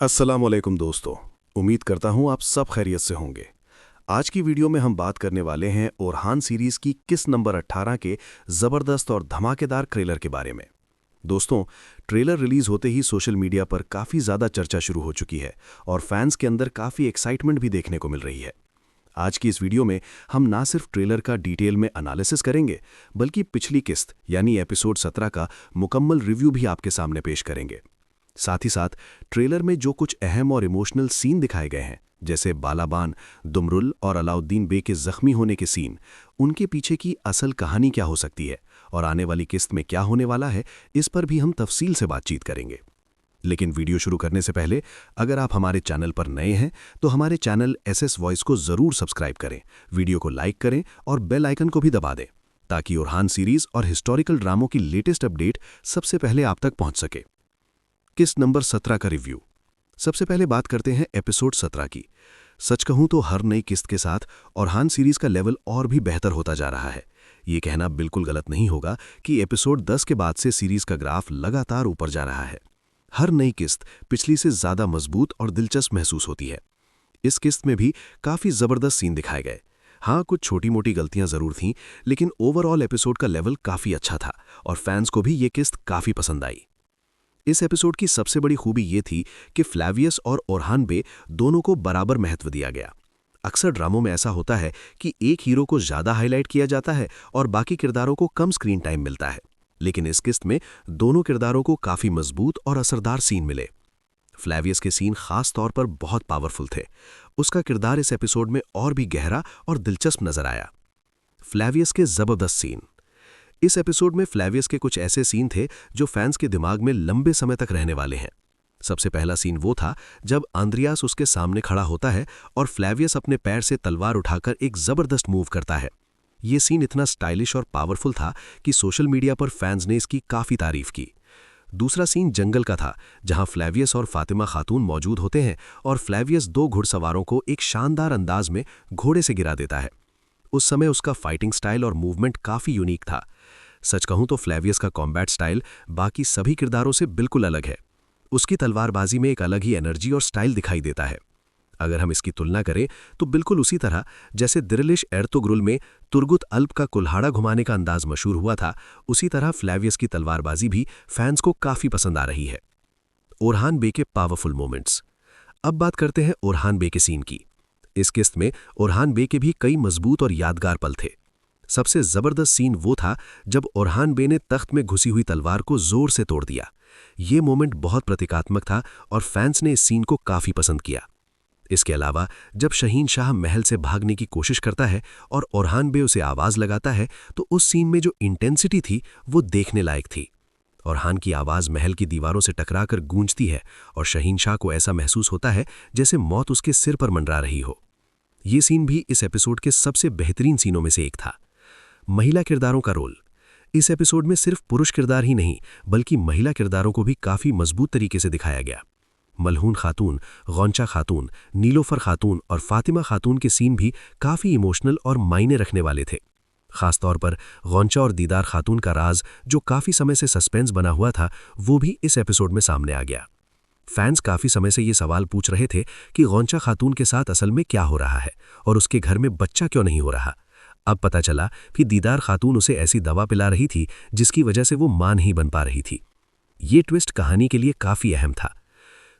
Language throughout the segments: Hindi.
अस्सलामुअलैकुम दोस्तों। उम्मीद करता हूँ आप सब खैरियत से होंगे। आज की वीडियो में हम बात करने वाले हैं ओरहान सीरीज़ की किस नंबर 18 के ज़बरदस्त और धमाकेदार ट्रेलर के बारे में। दोस्तों, ट्रेलर रिलीज़ होते ही सोशल मीडिया पर काफ़ी ज़्यादा चर्चा शुरू हो चुकी है और फैंस के अंदर काफ़ी एक्साइटमेंट भी देखने को मिल रही है। आज की इस वीडियो में हम ना सिर्फ ट्रेलर का डिटेल में एनालिसिस करेंगे, बल्कि पिछली किस्त यानी एपिसोड 17 का मुकम्मल रिव्यू भी आपके सामने पेश करेंगे। साथ ही साथ ट्रेलर में जो कुछ अहम और इमोशनल सीन दिखाए गए हैं, जैसे बालाबान, दुमरुल और अलाउद्दीन बे के जख्मी होने के सीन, उनके पीछे की असल कहानी क्या हो सकती है और आने वाली किस्त में क्या होने वाला है, इस पर भी हम तफसील से बातचीत करेंगे। लेकिन वीडियो शुरू करने से पहले अगर आप हमारे चैनल पर नए हैं तो हमारे चैनल एसएस वॉइस को ज़रूर सब्सक्राइब करें, वीडियो को लाइक करें और बेल आइकन को भी दबा दें, ताकि ओरहान सीरीज़ और हिस्टोरिकल ड्रामों की लेटेस्ट अपडेट सबसे पहले आप तक पहुंच सके। किस्त नंबर 17 का रिव्यू। सबसे पहले बात करते हैं एपिसोड 17 की। सच कहूं तो हर नई किस्त के साथ ओरहान सीरीज का लेवल और भी बेहतर होता जा रहा है। ये कहना बिल्कुल गलत नहीं होगा कि एपिसोड 10 के बाद से सीरीज का ग्राफ लगातार ऊपर जा रहा है। हर नई किस्त पिछली से ज़्यादा मजबूत और दिलचस्प महसूस होती है। इस किस्त में भी काफ़ी ज़बरदस्त सीन दिखाए गए। हाँ, कुछ छोटी मोटी गलतियां ज़रूर थीं, लेकिन ओवरऑल एपिसोड का लेवल काफ़ी अच्छा था और फैंस को भी ये किस्त काफ़ी पसंद आई। इस एपिसोड की सबसे बड़ी खूबी ये थी कि फ्लैवियस और ओरहान बे दोनों को बराबर महत्व दिया गया। अक्सर ड्रामों में ऐसा होता है कि एक हीरो को ज़्यादा हाईलाइट किया जाता है और बाकी किरदारों को कम स्क्रीन टाइम मिलता है, लेकिन इस किस्त में दोनों किरदारों को काफ़ी मजबूत और असरदार सीन मिले। फ्लैवियस के सीन खास तौर पर बहुत पावरफुल थे। उसका किरदार इस एपिसोड में और भी गहरा और दिलचस्प नजर आया। फ्लैवियस के ज़बरदस्त सीन। इस एपिसोड में फ्लैवियस के कुछ ऐसे सीन थे जो फैंस के दिमाग में लंबे समय तक रहने वाले हैं। सबसे पहला सीन वो था जब आंद्रियास उसके सामने खड़ा होता है और फ्लैवियस अपने पैर से तलवार उठाकर एक जबरदस्त मूव करता है। ये सीन इतना स्टाइलिश और पावरफुल था कि सोशल मीडिया पर फैंस ने इसकी काफ़ी तारीफ की। दूसरा सीन जंगल का था, जहां फ्लैवियस और फातिमा खातून मौजूद होते हैं और फ्लैवियस दो घुड़सवारों को एक शानदार अंदाज में घोड़े से गिरा देता है। उस समय उसका फाइटिंग स्टाइल और मूवमेंट काफ़ी यूनिक था। सच कहूं तो फ्लैवियस का कॉम्बैट स्टाइल बाकी सभी किरदारों से बिल्कुल अलग है। उसकी तलवारबाजी में एक अलग ही एनर्जी और स्टाइल दिखाई देता है। अगर हम इसकी तुलना करें तो बिल्कुल उसी तरह जैसे दिरलिश एर्तुग्रुल में तुर्गुत अल्प का कुल्हाड़ा घुमाने का अंदाज मशहूर हुआ था, उसी तरह फ्लैवियस की तलवारबाजी भी फैंस को काफ़ी पसंद आ रही है। ओरहान बे के पावरफुल मोमेंट्स। अब बात करते हैं ओरहान बे के सीन की। इस किस्त में ओरहान बे के भी कई मजबूत और यादगार पल थे। सबसे जबरदस्त सीन वो था जब ओरहान बे ने तख्त में घुसी हुई तलवार को जोर से तोड़ दिया। ये मोमेंट बहुत प्रतीकात्मक था और फैंस ने इस सीन को काफ़ी पसंद किया। इसके अलावा जब शहीन शाह महल से भागने की कोशिश करता है और ओरहान बे उसे आवाज़ लगाता है, तो उस सीन में जो इंटेंसिटी थी वो देखने लायक थी। ओरहान की आवाज़ महल की दीवारों से टकराकर गूंजती है और शहीन शाह को ऐसा महसूस होता है जैसे मौत उसके सिर पर मंडरा रही हो। ये सीन भी इस एपिसोड के सबसे बेहतरीन सीनों में से एक था। महिला किरदारों का रोल। इस एपिसोड में सिर्फ पुरुष किरदार ही नहीं, बल्कि महिला किरदारों को भी काफ़ी मजबूत तरीके से दिखाया गया। मलहून खातून, गौंचा खातून, नीलोफर खातून और फातिमा खातून के सीन भी काफ़ी इमोशनल और मायने रखने वाले थे। खासतौर पर गौंचा और दीदार खातून का राज, जो काफ़ी समय से सस्पेंस बना हुआ था, वो भी इस एपिसोड में सामने आ गया। फैंस काफ़ी समय से ये सवाल पूछ रहे थे कि गौंचा खातून के साथ असल में क्या हो रहा है और उसके घर में बच्चा क्यों नहीं हो रहा। अब पता चला कि दीदार खातून उसे ऐसी दवा पिला रही थी जिसकी वजह से वो मां नहीं बन पा रही थी। ये ट्विस्ट कहानी के लिए काफ़ी अहम था।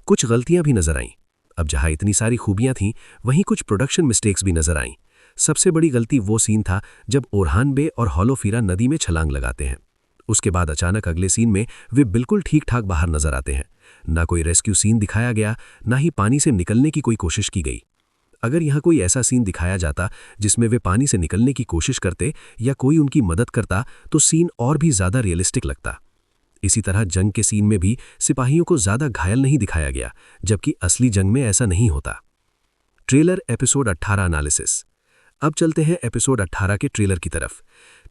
कुछ गलतियां भी नजर आईं। अब जहां इतनी सारी खूबियां थीं, वहीं कुछ प्रोडक्शन मिस्टेक्स भी नजर आईं। सबसे बड़ी गलती वो सीन था जब ओरहान बे और हॉलोफीरा नदी में छलांग लगाते हैं। उसके बाद अचानक अगले सीन में वे बिल्कुल ठीक ठाक बाहर नजर आते हैं। ना कोई रेस्क्यू सीन दिखाया गया, ना ही पानी से निकलने की कोई कोशिश की गई। अगर यहाँ कोई ऐसा सीन दिखाया जाता जिसमें वे पानी से निकलने की कोशिश करते या कोई उनकी मदद करता, तो सीन और भी ज़्यादा रियलिस्टिक लगता। इसी तरह जंग के सीन में भी सिपाहियों को ज़्यादा घायल नहीं दिखाया गया, जबकि असली जंग में ऐसा नहीं होता। Trailer episode 18 analysis. अब चलते हैं एपिसोड 18 के ट्रेलर की तरफ।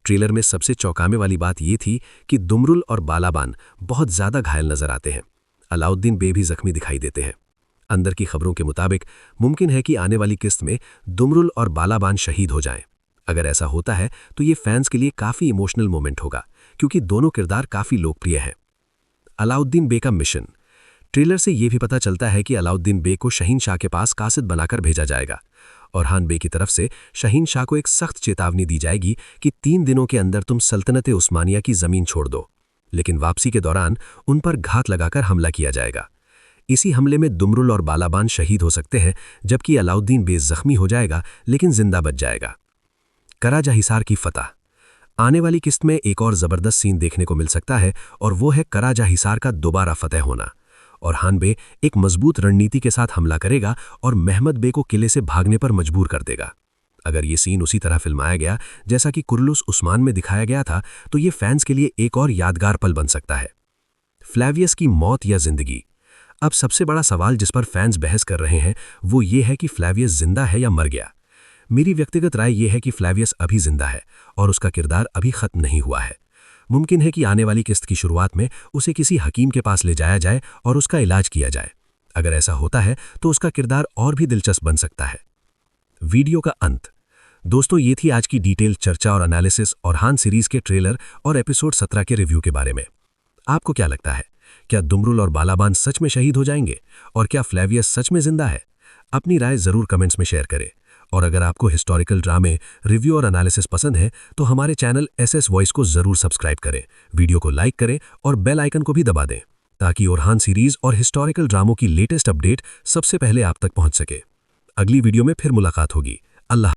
ट्रेलर में सबसे चौंकाने वाली बात यह थी कि दुमरुल और बालाबान बहुत ज़्यादा घायल नजर आते हैं। अलाउद्दीन बे भी जख्मी दिखाई देते हैं। अंदर की खबरों के मुताबिक मुमकिन है कि आने वाली किस्त में दुमरुल और बालाबान शहीद हो जाएं। अगर ऐसा होता है तो ये फैंस के लिए काफ़ी इमोशनल मोमेंट होगा, क्योंकि दोनों किरदार काफ़ी लोकप्रिय हैं। अलाउद्दीन बे का मिशन। ट्रेलर से ये भी पता चलता है कि अलाउद्दीन बे को शहीन शाह के पास कासिद बनाकर भेजा जाएगा। औरहान बे की तरफ से शहीन शाह को एक सख्त चेतावनी दी जाएगी कि 3 दिनों के अंदर तुम सल्तनत उस्मानिया की जमीन छोड़ दो, लेकिन वापसी के दौरान उन पर घात लगाकर हमला किया जाएगा। इसी हमले में दुमरुल और बालाबान शहीद हो सकते हैं, जबकि अलाउद्दीन बे जख्मी हो जाएगा लेकिन जिंदा बच जाएगा। कराजा हिसार की फतह। आने वाली किस्त में एक और जबरदस्त सीन देखने को मिल सकता है और वो है कराजा हिसार का दोबारा फतह होना। औरहान बे एक मजबूत रणनीति के साथ हमला करेगा और महमद बे को किले से भागने पर मजबूर कर देगा। अगर ये सीन उसी तरह फिल्माया गया जैसा कि कुर्लुस उस्मान में दिखाया गया था, तो ये फैंस के लिए एक और यादगार पल बन सकता है। फ्लैवियस की मौत या जिंदगी। अब सबसे बड़ा सवाल जिस पर फैंस बहस कर रहे हैं वो ये है कि फ्लैवियस जिंदा है या मर गया। मेरी व्यक्तिगत राय यह है कि फ्लैवियस अभी जिंदा है और उसका किरदार अभी खत्म नहीं हुआ है। मुमकिन है कि आने वाली किस्त की शुरुआत में उसे किसी हकीम के पास ले जाया जाए और उसका इलाज किया जाए। अगर ऐसा होता है तो उसका किरदार और भी दिलचस्प बन सकता है। वीडियो का अंत। दोस्तों, ये थी आज की डिटेल चर्चा और एनालिसिस औरहान सीरीज के ट्रेलर और एपिसोड 17 के रिव्यू के बारे में। आपको क्या लगता है, क्या दुमरुल और बालाबान सच में शहीद हो जाएंगे और क्या फ्लैवियस सच में जिंदा है? अपनी राय जरूर कमेंट्स में शेयर करें। और अगर आपको हिस्टोरिकल ड्रामे, रिव्यू और एनालिसिस पसंद है तो हमारे चैनल एसएस वॉइस को जरूर सब्सक्राइब करें, वीडियो को लाइक करें और बेल आइकन को भी दबा दें ताकि औरहान सीरीज और हिस्टोरिकल ड्रामों की लेटेस्ट अपडेट सबसे पहले आप तक पहुंच सके। अगली वीडियो में फिर मुलाकात होगी। अल्लाह।